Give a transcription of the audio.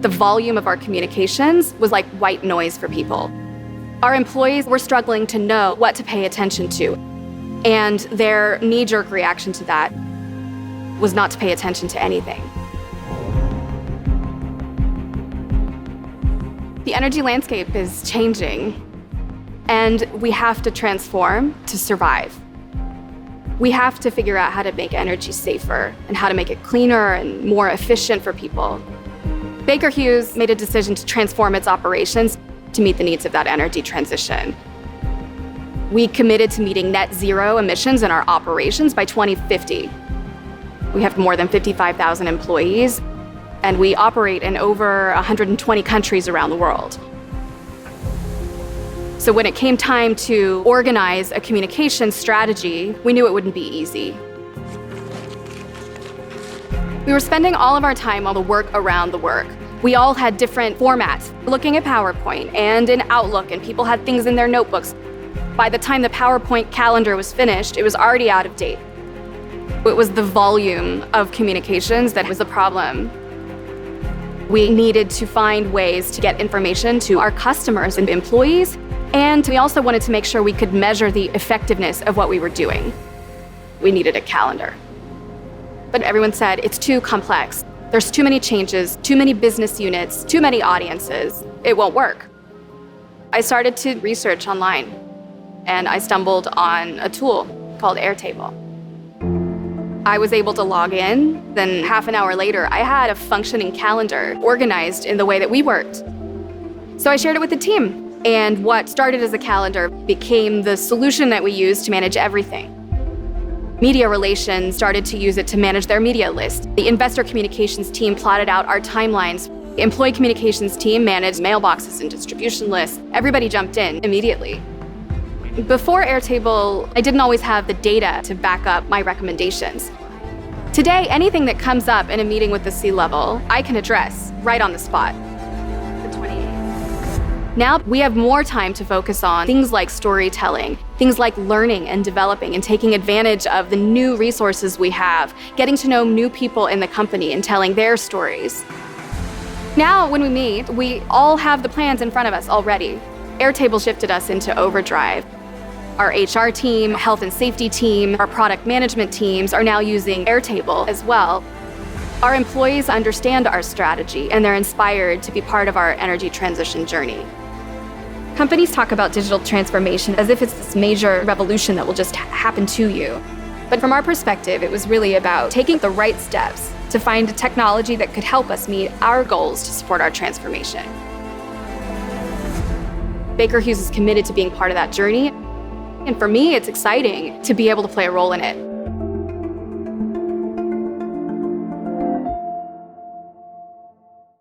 The volume of our communications was like white noise for people. Our employees were struggling to know what to pay attention to, and their knee-jerk reaction to that was not to pay attention to anything. The energy landscape is changing, and we have to transform to survive. We have to figure out how to make energy safer and how to make it cleaner and more efficient for people. Baker Hughes made a decision to transform its operations to meet the needs of that energy transition. We committed to meeting net zero emissions in our operations by 2050. We have more than 55,000 employees, and we operate in over 120 countries around the world. So when it came time to organize a communication strategy, we knew it wouldn't be easy. We were spending all of our time on the work around the work. We all had different formats, looking at PowerPoint and in Outlook, and people had things in their notebooks. By the time the PowerPoint calendar was finished, it was already out of date. It was the volume of communications that was the problem. We needed to find ways to get information to our customers and employees, and we also wanted to make sure we could measure the effectiveness of what we were doing. We needed a calendar. But everyone said, it's too complex. There's too many changes, too many business units, too many audiences. It won't work. I started to research online, and I stumbled on a tool called Airtable. I was able to log in, then half an hour later, I had a functioning calendar organized in the way that we worked. So I shared it with the team, and what started as a calendar became the solution that we used to manage everything. Media relations started to use it to manage their media list. The investor communications team plotted out our timelines. The employee communications team managed mailboxes and distribution lists. Everybody jumped in immediately. Before Airtable, I didn't always have the data to back up my recommendations. Today, anything that comes up in a meeting with the C-level, I can address right on the spot. Now we have more time to focus on things like storytelling, things like learning and developing and taking advantage of the new resources we have, getting to know new people in the company and telling their stories. Now when we meet, we all have the plans in front of us already. Airtable shifted us into overdrive. Our HR team, health and safety team, our product management teams are now using Airtable as well. Our employees understand our strategy and they're inspired to be part of our energy transition journey. Companies talk about digital transformation as if it's this major revolution that will just happen to you. But from our perspective, it was really about taking the right steps to find a technology that could help us meet our goals to support our transformation. Baker Hughes is committed to being part of that journey. And for me, it's exciting to be able to play a role in it.